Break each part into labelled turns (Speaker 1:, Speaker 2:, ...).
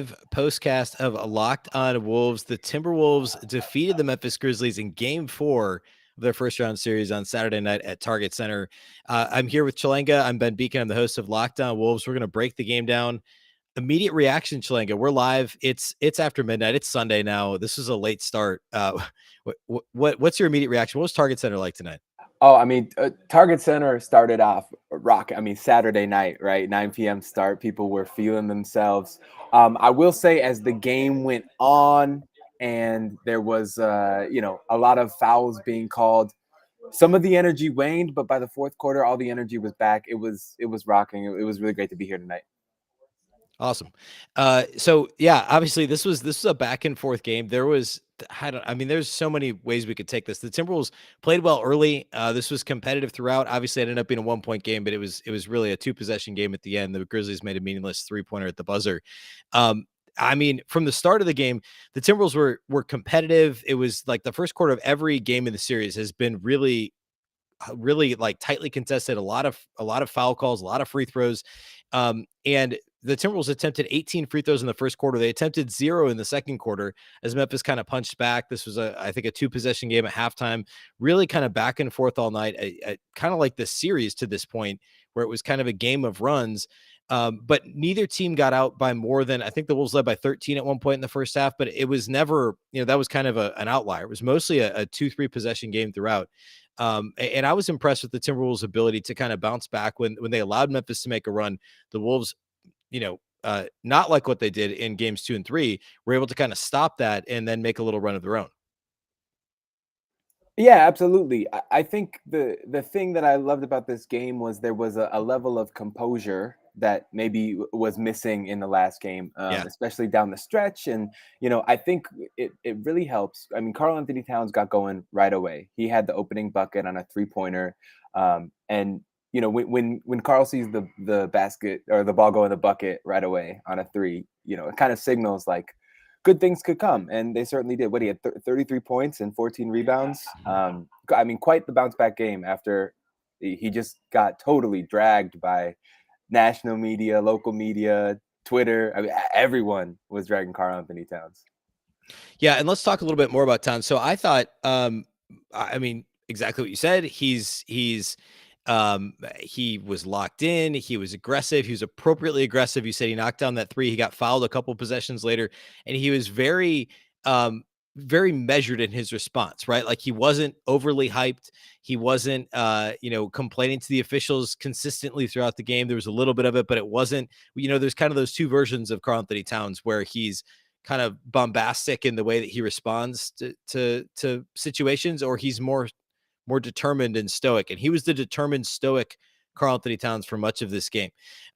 Speaker 1: Postcast of Locked On Wolves. The Timberwolves defeated the Memphis Grizzlies in Game 4 of their first round series on Saturday night at Target Center. I'm here with Chelanga. I'm Ben Beecken. I'm the host of Locked On Wolves. We're going to break the game down. Immediate reaction, Chelanga. We're live. It's after midnight. It's Sunday now. This is a late start. What's your immediate reaction? What was Target Center like tonight?
Speaker 2: Oh, I mean, Target Center started off rock. I mean, Saturday night, right? 9 p.m. start. People were feeling themselves. I will say, as the game went on, and there was, a lot of fouls being called. Some of the energy waned, but by the fourth quarter, all the energy was back. It was rocking. It was really great to be here tonight.
Speaker 1: Awesome. So yeah, obviously this was a back and forth game. There's so many ways we could take this. The Timberwolves played well early. This was competitive throughout. Obviously, it ended up being a 1-point game, but it was really a 2-possession game at the end. The Grizzlies made a meaningless 3-pointer at the buzzer. From the start of the game, the Timberwolves were competitive. It was like the first quarter of every game in the series has been really like tightly contested, a lot of foul calls, a lot of free throws. And the Timberwolves attempted 18 free throws in the first quarter. They attempted 0 in the second quarter as Memphis kind of punched back. This was I think a 2-possession game at halftime, really kind of back and forth all night. Kind of like the series to this point where it was kind of a game of runs. But neither team got out by more than, I think the Wolves led by 13 at one point in the first half, but it was never, that was kind of an outlier. It was mostly a 2-3 possession game throughout. And I was impressed with the Timberwolves' ability to kind of bounce back when they allowed Memphis to make a run. The Wolves, not like what they did in games 2 and 3, were able to kind of stop that and then make a little run of their own.
Speaker 2: Yeah, absolutely. I think the thing that I loved about this game was there was a level of composure that maybe was missing in the last game, especially down the stretch. And, I think it really helps. I mean, Karl-Anthony Towns got going right away. He had the opening bucket on a 3-pointer. And, when Karl sees the basket or the ball go in the bucket right away on a 3, it kind of signals like, good things could come, and they certainly did. What, he had 33 points and 14 rebounds. Quite the bounce back game after he just got totally dragged by national media, local media, Twitter. I mean, everyone was dragging Karl-Anthony Towns.
Speaker 1: Yeah, and let's talk a little bit more about Towns. So I thought, exactly what you said. He was locked in. He was aggressive. He was appropriately aggressive. You said he knocked down that 3. He got fouled a couple possessions later, and he was very, very measured in his response, right? Like he wasn't overly hyped. He wasn't, complaining to the officials consistently throughout the game. There was a little bit of it, but it wasn't, there's kind of those two versions of Karl-Anthony Towns where he's kind of bombastic in the way that he responds to situations, or he's more determined and stoic. And he was the determined, stoic Karl-Anthony Towns for much of this game.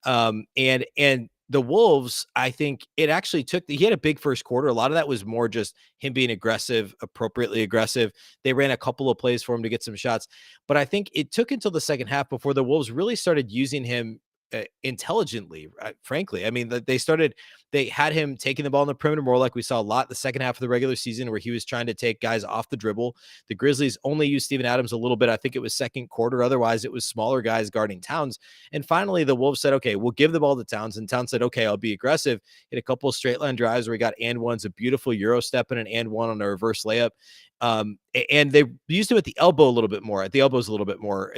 Speaker 1: And the Wolves, I think it actually he had a big first quarter. A lot of that was more just him being aggressive, appropriately aggressive. They ran a couple of plays for him to get some shots, but I think it took until the second half before the Wolves really started using him intelligently, frankly. I mean, they had him taking the ball in the perimeter more, like we saw a lot the second half of the regular season, where he was trying to take guys off the dribble. The Grizzlies only used Steven Adams a little bit. I think it was second quarter. Otherwise, it was smaller guys guarding Towns. And finally, the Wolves said, okay, we'll give the ball to Towns. And Towns said, okay, I'll be aggressive. Hit a couple of straight line drives where he got and ones, a beautiful Euro step and an and one on a reverse layup. And they used him at the elbow a little bit more, in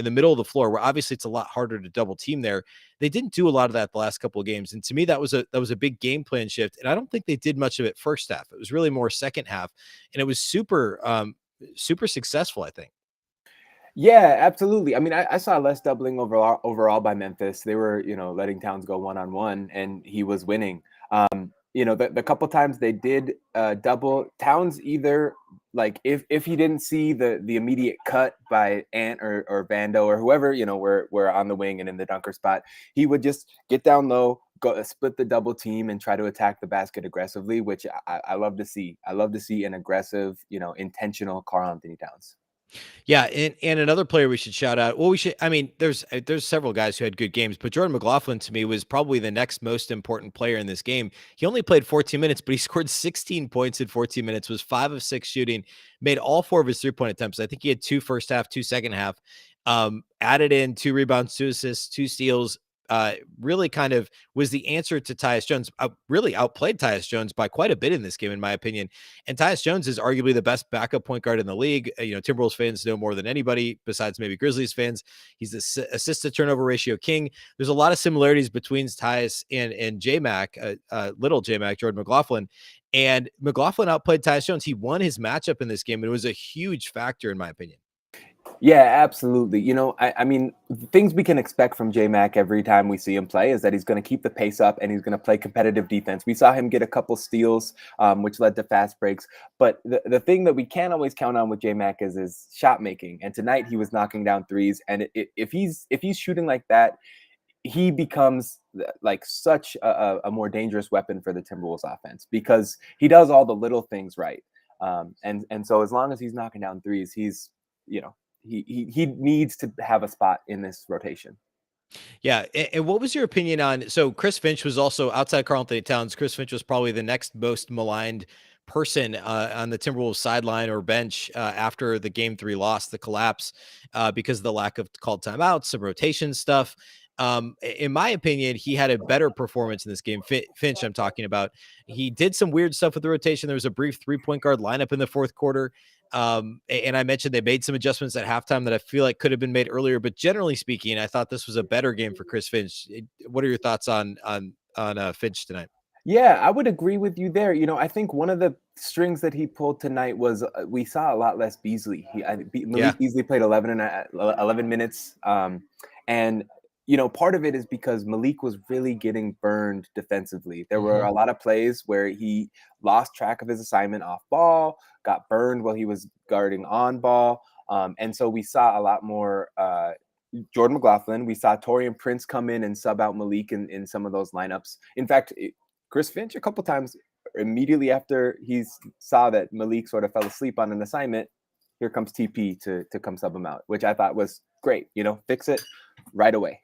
Speaker 1: the middle of the floor, where obviously it's a lot harder to double team there. They didn't do a lot of that the last couple of games. And to me, that was a big game plan shift. And I don't think they did much of it first half. It was really more second half, and it was super successful, I think.
Speaker 2: Yeah, absolutely. I mean, I saw less doubling overall by Memphis. They were, letting Towns go one-on-one, and he was winning. The couple times they did double Towns, either like if he didn't see the immediate cut by Ant or Vando or whoever, we're on the wing and in the dunker spot, he would just get down low, go split the double team and try to attack the basket aggressively, which I love to see. I love to see an aggressive, intentional Karl-Anthony Towns.
Speaker 1: Yeah, and another player we should shout out. Well, there's several guys who had good games, but Jordan McLaughlin to me was probably the next most important player in this game. He only played 14 minutes, but he scored 16 points in 14 minutes, was 5 of 6 shooting, made all 4 of his 3-point attempts. I think he had 2 first half, 2 second half. Added in 2 rebounds, 2 assists, 2 steals. really kind of was the answer to Tyus Jones. Really outplayed Tyus Jones by quite a bit in this game, in my opinion. And Tyus Jones is arguably the best backup point guard in the league. Timberwolves fans know more than anybody, besides maybe Grizzlies fans. He's the assist to turnover ratio king. There's a lot of similarities between Tyus and J-Mac, little J-Mac, Jordan McLaughlin. And McLaughlin outplayed Tyus Jones. He won his matchup in this game, and it was a huge factor, in my opinion.
Speaker 2: Yeah, absolutely. I mean, things we can expect from J-Mac every time we see him play is that he's going to keep the pace up and he's going to play competitive defense. We saw him get a couple steals, which led to fast breaks. But the thing that we can't always count on with J-Mac is his shot making. And tonight he was knocking down threes. And if he's shooting like that, he becomes like such a more dangerous weapon for the Timberwolves offense because he does all the little things right. And so as long as he's knocking down threes, he's, he needs to have a spot in this rotation.
Speaker 1: Yeah. And what was your opinion on, so Chris Finch was also outside Karl-Anthony Towns. Chris Finch was probably the next most maligned person on the Timberwolves sideline or bench after the game 3 loss, the collapse, because of the lack of called timeouts, some rotation stuff. In my opinion, he had a better performance in this game. Finch, I'm talking about. He did some weird stuff with the rotation. There was a brief 3-point guard lineup in the fourth quarter. And I mentioned they made some adjustments at halftime that I feel like could have been made earlier, but generally speaking, I thought this was a better game for Chris Finch. What are your thoughts on Finch tonight?
Speaker 2: Yeah, I would agree with you there. I think one of the strings that he pulled tonight was we saw a lot less Beasley. Malik Beasley played 11 minutes. And part of it is because Malik was really getting burned defensively. There were a lot of plays where he lost track of his assignment off ball, got burned while he was guarding on ball. And so we saw a lot more Jordan McLaughlin. We saw Taurean Prince come in and sub out Malik in some of those lineups. In fact, Chris Finch a couple times immediately after he saw that Malik sort of fell asleep on an assignment, here comes TP to come sub him out, which I thought was great. Fix it right away.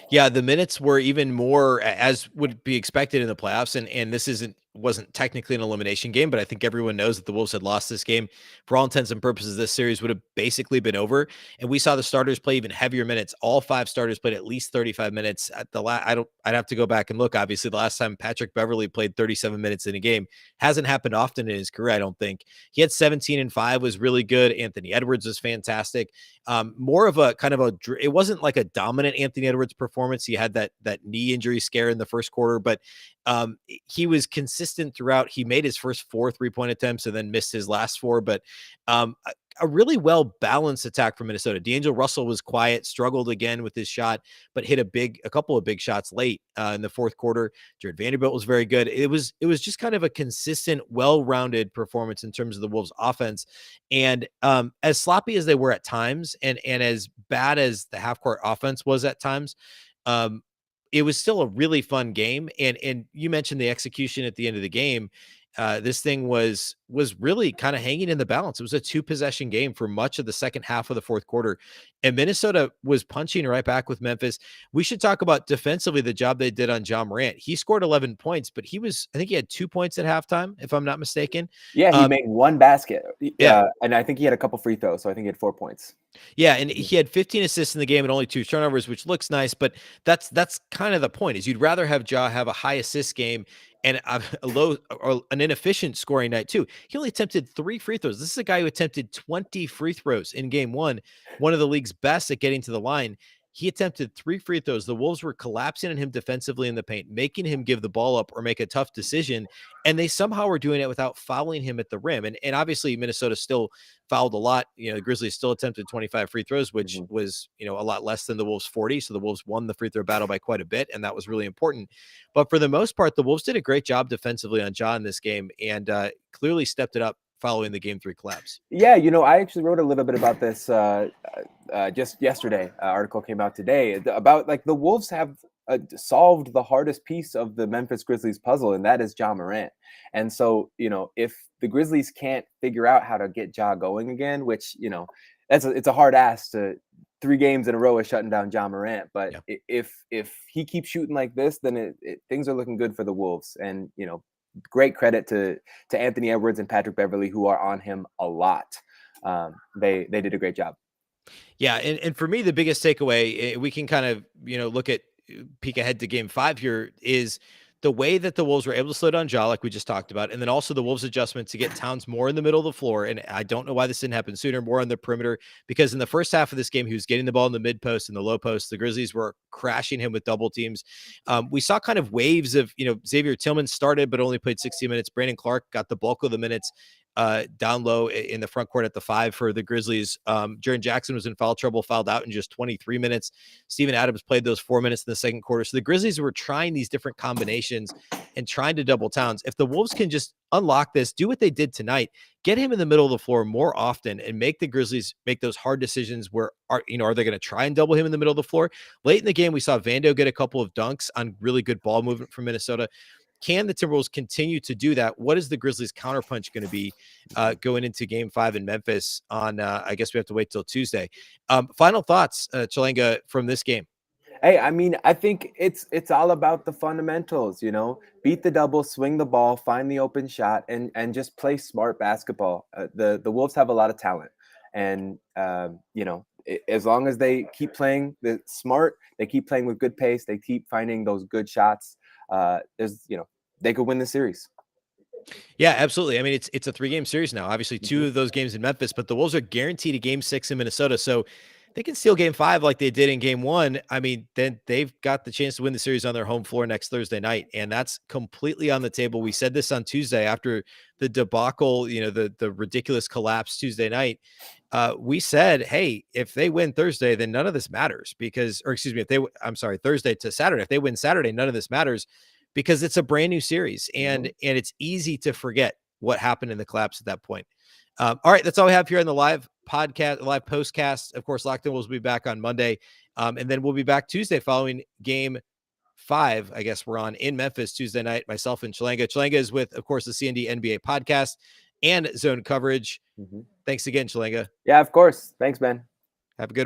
Speaker 1: Yeah, the minutes were even more as would be expected in the playoffs, and this wasn't technically an elimination game, but I think everyone knows that the Wolves had lost this game. For all intents and purposes, this series would have basically been over. And we saw the starters play even heavier minutes. All 5 starters played at least 35 minutes. At the I'd have to go back and look. Obviously, the last time Patrick Beverley played 37 minutes in a game hasn't happened often in his career, I don't think. He had 17 and 5, was really good. Anthony Edwards was fantastic. More of a kind of it wasn't like a dominant Anthony Edwards performance. He had that knee injury scare in the first quarter, but he was consistent throughout. He made his first 4 3-point attempts and then missed his last 4, but a really well-balanced attack from Minnesota. D'Angelo Russell was quiet, struggled again with his shot, but hit a couple of big shots late in the fourth quarter. Jared Vanderbilt was very good. It was just kind of a consistent, well-rounded performance in terms of the Wolves offense. And as sloppy as they were at times and as bad as the half-court offense was at times, it was still a really fun game. And you mentioned the execution at the end of the game. This thing was really kind of hanging in the balance. It was a 2-possession game for much of the second half of the fourth quarter, and Minnesota was punching right back with Memphis. We should talk about defensively the job they did on Ja Morant. He scored 11 points, but I think he had 2 points at halftime, if I'm not mistaken.
Speaker 2: Yeah, he made 1 basket.
Speaker 1: Yeah.
Speaker 2: And I think he had a couple free throws, so I think he had 4 points.
Speaker 1: Yeah, and he had 15 assists in the game and only 2 turnovers, which looks nice, but that's kind of the point. Is you'd rather have Ja have a high assist game and a low or an inefficient scoring night too. He only attempted 3 free throws. This is a guy who attempted 20 free throws in game 1, one of the league's best at getting to the line. He attempted 3 free throws. The Wolves were collapsing on him defensively in the paint, making him give the ball up or make a tough decision. And they somehow were doing it without fouling him at the rim. And obviously Minnesota still fouled a lot. The Grizzlies still attempted 25 free throws, which was, a lot less than the Wolves 40. So the Wolves won the free throw battle by quite a bit. And that was really important. But for the most part, the Wolves did a great job defensively on Ja in this game and clearly stepped it up following the game 3 collapse.
Speaker 2: Yeah, I actually wrote a little bit about this just yesterday. Article came out today about like the Wolves have solved the hardest piece of the Memphis Grizzlies puzzle, and that is Ja Morant. And so, if the Grizzlies can't figure out how to get Ja going again, which, it's a hard ask to 3 games in a row of shutting down Ja Morant. But yeah, if he keeps shooting like this, then things are looking good for the Wolves. And, great credit to Anthony Edwards and Patrick Beverley, who are on him a lot. They did a great job.
Speaker 1: Yeah, and for me, the biggest takeaway, we can kind of look at peek ahead to game 5 here is the way that the Wolves were able to slow down Ja, like we just talked about, and then also the Wolves' adjustment to get Towns more in the middle of the floor. And I don't know why this didn't happen sooner, more on the perimeter, because in the first half of this game, he was getting the ball in the mid post and the low post. The Grizzlies were crashing him with double teams. We saw kind of waves of, Xavier Tillman started, but only played 60 minutes. Brandon Clark got the bulk of the minutes down low in the front court at the 5 for the Grizzlies. Jaren Jackson was in foul trouble, fouled out in just 23 minutes. Steven Adams played those 4 minutes in the second quarter. So the Grizzlies were trying these different combinations and trying to double Towns. If the Wolves can just unlock this, do what they did tonight, get him in the middle of the floor more often and make the Grizzlies make those hard decisions where, are they going to try and double him in the middle of the floor? Late in the game, we saw Vando get a couple of dunks on really good ball movement from Minnesota. Can the Timberwolves continue to do that? What is the Grizzlies' counterpunch going to be going into game 5 in Memphis on, I guess we have to wait till Tuesday. Final thoughts, Chelanga, from this game?
Speaker 2: Hey, I mean, I think it's all about the fundamentals, beat the double, swing the ball, find the open shot, and just play smart basketball. The Wolves have a lot of talent, and as long as they keep playing the smart, they keep playing with good pace, they keep finding those good shots. They could win the series.
Speaker 1: Yeah, absolutely. I mean, it's a 3-game series now. Obviously, 2 of those games in Memphis, but the Wolves are guaranteed a game 6 in Minnesota. So they can steal game 5 like they did in game 1. I mean, then they've got the chance to win the series on their home floor next Thursday night. And that's completely on the table. We said this on Tuesday after the debacle, the ridiculous collapse Tuesday night. We said, hey, if they win Thursday, then none of this matters Thursday to Saturday. If they win Saturday, none of this matters, because it's a brand new series and it's easy to forget what happened in the collapse at that point. All right, that's all we have here on the live postcast. Of course, Locked On Wolves will be back on Monday, and then we'll be back Tuesday following game 5. I guess we're on in Memphis Tuesday night. Myself and Chelanga. Chelanga is with, of course, the CND NBA podcast and Zone Coverage. Thanks again, Chelanga.
Speaker 2: Yeah, of course. Thanks, Ben.
Speaker 1: Have a good